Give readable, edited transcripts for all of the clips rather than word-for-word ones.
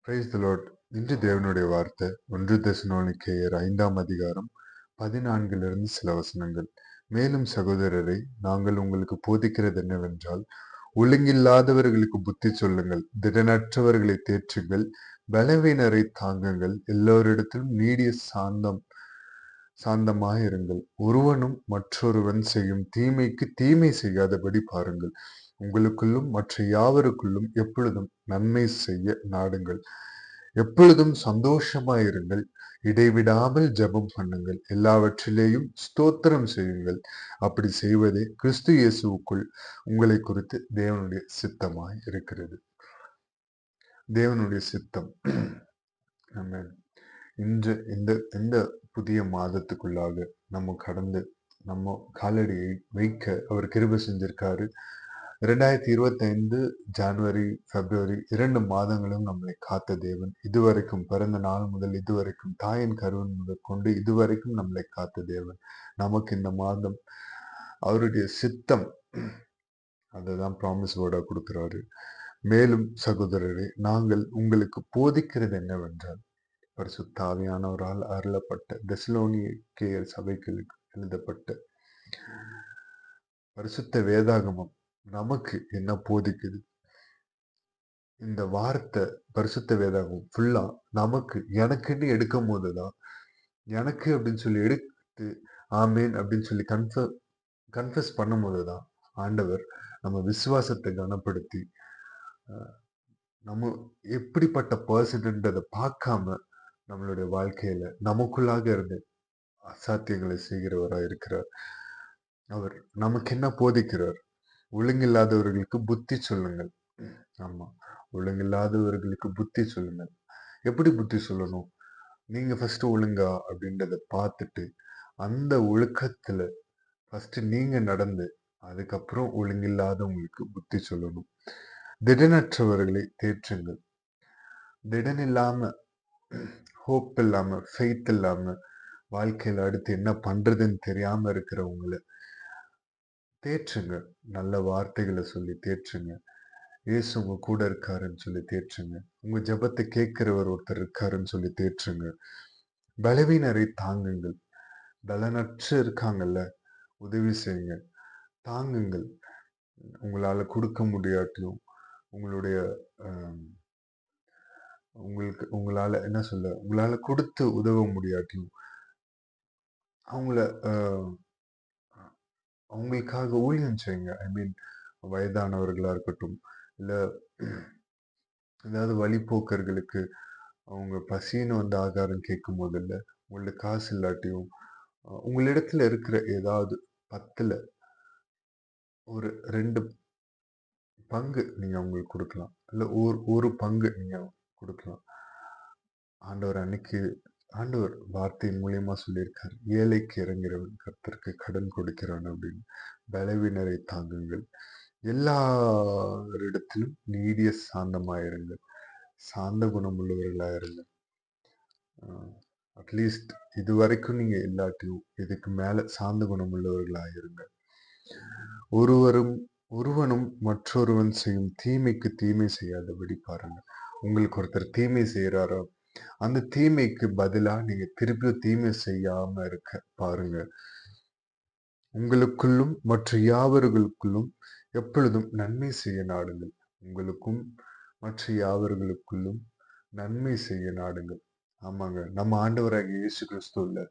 Praise the Lord. இன்று தேவனுடைய வார்த்தை 1 தெசலோனிக்கேயர் 5ஆம் அதிகாரம் 14 சில வசனங்கள். மேலும் சகோதரரை, நாங்கள் உங்களுக்கு போதிக்கிறது என்னவென்றால், ஒழுங்கில்லாதவர்களுக்கு புத்தி சொல்லுங்கள், திடனற்றவர்களை தேற்றுங்கள், பலவீனரை தாங்குங்கள், எல்லோரிடத்திலும் நீடிய சாந்தமாயிருங்கள். ஒருவனும் மற்றொருவன் செய்யும் தீமைக்கு தீமை செய்யாதபடி பாருங்கள். உங்களுக்குள்ளும் மற்ற யாவருக்குள்ளும் எப்பொழுதும் நன்மை செய்ய நாடுங்கள். எப்பொழுதும் சந்தோஷமாயிருங்கள். இடைவிடாமல் ஜெபம் பண்ணுங்கள். எல்லாவற்றிலேயும் ஸ்தோத்திரம் செய்யுங்கள். அப்படி செய்வதே கிறிஸ்து இயேசுவுக்குள் உங்களை குறித்து தேவனுடைய சித்தமாய் இருக்கிறது. தேவனுடைய சித்தம். ஆமென். இன்று இந்த இந்த புதிய மாதத்துக்குள்ளாக நம்ம கடந்து நம்ம காலடியை வைக்க அவர் கிருபை செஞ்சிருக்காரு. 2025 ஜனவரி, பிப்ரவரி 2 மாதங்களும் நம்மளை காத்த தேவன். இதுவரைக்கும் பிறந்த நாள் முதல் இதுவரைக்கும், தாயின் கருவின் முதல் கொண்டு இதுவரைக்கும் நம்மளை காத்த தேவன். நமக்கு இந்த மாதம் அவருடைய சித்தம் அததான் ப்ராமிஸ் வேர்டா கொடுக்கிறாரு. மேலும் சகோதரரே, நாங்கள் உங்களுக்கு போதிக்கிறது என்னவென்றால், பரிசுத்த ஆவியானவரால் அருளப்பட்ட தெசலோனிக்கேயர் சபைகளுக்கு எழுதப்பட்ட பரிசுத்த வேதாகமம் நமக்கு என்ன போதிக்குது. இந்த வார்த்தை பரிசுத்த வேதாகமம் ஃபுல்லா நமக்கு எனக்குன்னு எடுக்கும் போதுதான், எனக்கு அப்படின்னு சொல்லி எடுத்து ஆமேன் அப்படின்னு சொல்லி கன்ஃபஸ் பண்ணும் போதுதான் ஆண்டவர் நம்ம விசுவாசத்தை கனப்படுத்தி நம்ம எப்படிப்பட்ட பர்சன்ன்றதை பார்க்காம நம்மளுடைய வாழ்க்கையில நமக்குள்ளாக இருந்து அசாத்தியங்களை செய்கிறவரா இருக்கிறார். அவர் நமக்கு என்ன போதிக்கிறார்? ஒழுங்கில்லாதவர்களுக்கு புத்தி சொல்லுங்கள். ஆமா, ஒழுங்கில்லாதவர்களுக்கு புத்தி சொல்லுங்கள். எப்படி புத்தி சொல்லணும்? நீங்க ஃபர்ஸ்ட் ஒழுங்கா அப்படின்றத பார்த்துட்டு, அந்த ஒழுக்கத்துல ஃபர்ஸ்ட் நீங்க நடந்து, அதுக்கப்புறம் ஒழுங்கில்லாதவங்களுக்கு புத்தி சொல்லணும். திடனற்றவர்களை தேற்றுங்கள். திடன் இல்லாம, ஹோப் இல்லாம, ஃபெய்த் இல்லாம, வாழ்க்கையில அடுத்து என்ன பண்றதுன்னு தெரியாம இருக்கிறவங்கள தேற்றுங்க. நல்ல வார்த்தைகளை சொல்லி தேற்றுங்க. இயேசு உங்க கூட இருக்காருன்னு சொல்லி தேற்றுங்க. உங்க ஜெபத்தை கேட்கிறவர் ஒருத்தர் இருக்காருன்னு சொல்லி தேற்றுங்க. பலவீனரை தாங்குங்கள். பலனற்று இருக்காங்கல்ல, உதவி செய்யுங்க, தாங்குங்கள். உங்களால கொடுக்க முடியாட்டியும், உங்களுடைய உங்களால என்ன சொல்ல, உங்களால கொடுத்து உதவ முடியாட்டியும், அவங்கள அவங்களுக்காக ஊழியம் செய்யுங்க. ஐ மீன், வயதானவர்களா இருக்கட்டும், இல்ல ஏதாவது வழிப்போக்கர்களுக்கு அவங்க பசின்னு வந்து ஆகாரம் கேட்கும் போது, இல்ல உங்கள்ட்ட காசு இல்லாட்டியும், உங்களிடத்துல இருக்கிற ஏதாவது 10ல ஒரு 2 பங்கு நீங்க அவங்களுக்கு கொடுக்கலாம். இல்ல ஒரு பங்கு நீங்க கொடுக்கலாம். ஆண்டவர் வார்த்தையின் மூலியமா சொல்லியிருக்காரு, ஏழைக்கு இறங்கிறவன் கர்த்தருக்கு கடன் கொடுக்கிறான் அப்படின்னு. பலவீனரை தாங்குங்கள். எல்லாரிடத்திலும் நீடிய சாந்தமாயிருங்கள். சாந்த குணம் உள்ளவர்களாயிருங்க. அட்லீஸ்ட் இது வரைக்கும் நீங்க இல்லாட்டியும் இதுக்கு மேல சாந்த குணம் உள்ளவர்களாயிருங்க. ஒருவனும் மற்றொருவன் செய்யும் தீமைக்கு தீமை செய்யாதபடி பாருங்க. உங்களுக்கு ஒருத்தர் தீமை செய்யறாரோ, அந்த தீமைக்கு பதிலா நீங்க திருப்பியும் தீமை செய்யாம இருக்க பாருங்க. உங்களுக்குள்ளும் மற்ற யாவர்களுக்குள்ளும் எப்பொழுதும் நன்மை செய்ய நாடுங்கள். உங்களுக்கும் மற்ற யாவர்களுக்குள்ளும் நன்மை செய்ய நாடுங்கள். ஆமாங்க, நம்ம ஆண்டவராகிய இயேசு கிறிஸ்துவுல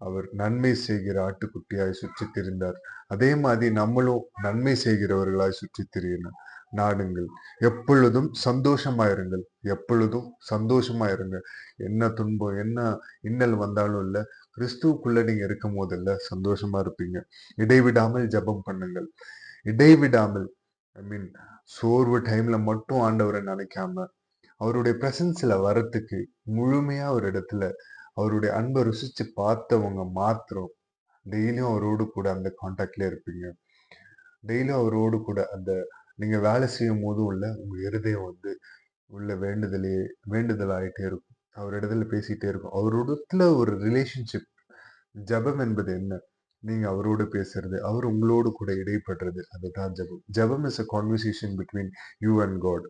அவர் நன்மை செய்கிற ஆட்டுக்குட்டியாய் சுற்றி திரிந்தார். அதே மாதிரி நம்மளும் நன்மை செய்கிறவர்களாய் சுற்றி திரியணும். நாடுங்கள். எப்பொழுதும் சந்தோஷமாயிருங்கள். எப்பொழுதும் சந்தோஷமாயிருங்க. என்ன துன்பம், என்ன இன்னல் வந்தாலும் இல்ல, கிறிஸ்துவுக்குள்ள நீங்க இருக்கும் போதில்ல சந்தோஷமா இருப்பீங்க. இடைவிடாமல் ஜெபம் பண்ணுங்கள். இடைவிடாமல், ஐ மீன், சோர்வு டைம்ல மட்டும் ஆண்டவரை நினைக்காம, அவருடைய பிரசன்ஸ்ல வரத்துக்கு முழுமையா ஒரு இடத்துல அவருடைய அன்பை ருசிச்சு பார்த்தவங்க மாத்திரம் டெய்லியும் அவரோடு கூட அந்த கான்டாக்ட்ல இருப்பீங்க. டெய்லியும் அவரோடு கூட அந்த நீங்க வேலை செய்யும் போதும் உள்ள உங்க இருதயம் வந்து உள்ள வேண்டுதல் ஆயிட்டே இருக்கும். அவர் இடத்துல பேசிட்டே இருக்கும். அவரோடத்துல ஒரு ரிலேஷன்ஷிப். ஜெபம் என்பது என்ன? நீங்க அவரோடு பேசுறது, அவர் உங்களோடு கூட இடைப்படுறது, அதுதான் ஜெபம். ஜெபம் is a conversation between you and God.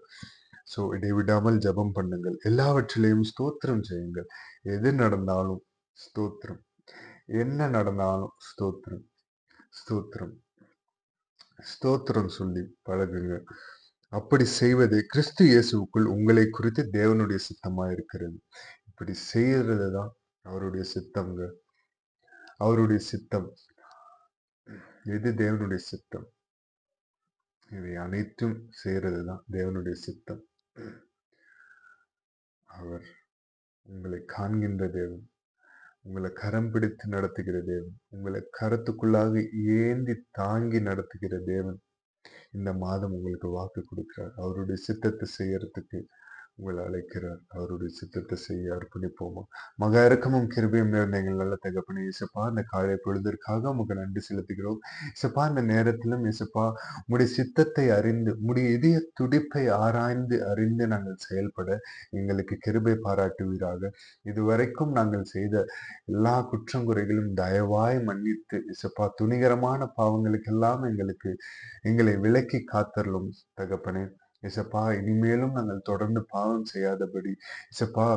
So இடைவிடாமல் ஜெபம் பண்ணுங்கள், எல்லாவற்றிலேயும் ஸ்தோத்திரம் செய்யுங்கள். எது நடந்தாலும் ஸ்தோத்திரம், என்ன நடந்தாலும் ஸ்தோத்திரம், ஸ்தோத்திரம், ஸ்தோத்திரம் சொல்லி பழகுங்க. அப்படி செய்வது கிறிஸ்து இயேசுவுக்குள் உங்களை குறித்து தேவனுடைய சித்தமா இருக்கிறது. இப்படி செய்யறது தான் அவருடைய சித்தம்ங்க. அவருடைய சித்தம் எது? தேவனுடைய சித்தம். இவை அனைத்தும் செய்யறது தான் தேவனுடைய சித்தம். அவர் உங்களை காண்கின்ற தேவன், உங்களை கரம் பிடித்து நடத்துகிற தேவன், உங்களை கரத்துக்குள்ளாக ஏந்தி தாங்கி நடத்துகிற தேவன் இந்த மாதம் உங்களுக்கு வாக்கு கொடுக்கிறார். அவருடைய சித்தத்தை செய்யறதுக்கு உங்களை அழைக்கிறார். அவருடைய சித்தத்தை செய்ய அர்ப்பணிப்போமா? மகா இரக்கமும் கிருபையும் நிறைந்த எங்கள் நல்ல தகப்பனே, இயேசுப்பா, இந்த காலை பொழுதிற்காக உமக்கு நன்றி செலுத்துகிறோம். இயேசுப்பா, இந்த நேரத்திலும் இயேசுப்பா, உம்முடைய சித்தத்தை அறிந்து, உம்முடைய இதய துடிப்பை ஆராய்ந்து அறிந்து நாங்கள் செயல்பட எங்களுக்கு கிருபை பாராட்டுவீராக. இதுவரைக்கும் நாங்கள் செய்த எல்லா குற்றங்குறைகளும் தயவாய் மன்னித்து இயேசுப்பா, துணிகரமான பாவங்களுக்கெல்லாம் எங்களை விலக்கி காத்தருளும் தகப்பனே. இயேசப்பா, இனிமேலும் நாங்கள் தொடர்ந்து பாவம் செய்யாதபடி இயேசப்பா,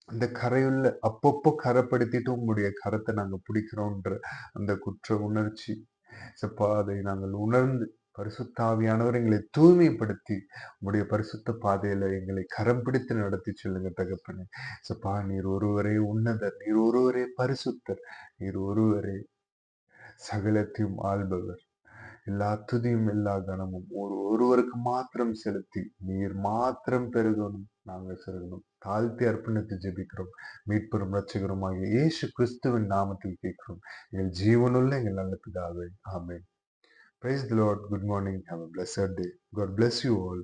அந்த கரையுள்ள அப்பப்போ கரைப்படுத்திட்டு உங்களுடைய கரத்தை நாங்க பிடிக்கிறோன்ற அந்த குற்ற உணர்ச்சி இயேசப்பா, அதை நாங்கள் உணர்ந்து பரிசுத்த ஆவியானவர் எங்களை தூய்மைப்படுத்தி உங்களுடைய பரிசுத்த பாதையில எங்களை கரம் பிடித்து நடத்தி சொல்லுங்க தகப்பனே. இயேசப்பா, நீர் ஒருவரே உன்னதர், நீர் ஒருவரே பரிசுத்தர், நீர் ஒருவரே சகலத்தையும் ஆள்பவர். எல்லா துதியும் எல்லா கனமும் ஒருவருக்கு மாத்திரம் செலுத்தி நீர் மாத்திரம் பெருகணும், நாங்கள் செருகணும். தாழ்த்தி அர்ப்பணித்து ஜெபிக்கிறோம். மீட்பெரும் ரட்சகரும் ஆகிய இயேசு கிறிஸ்துவின் நாமத்தில் கேட்கிறோம் எங்கள் ஜீவனுள்ள எங்கள் நல்ல பிதாவே. ஆமென். Praise the Lord. Good morning. Have a blessed day. God bless you all.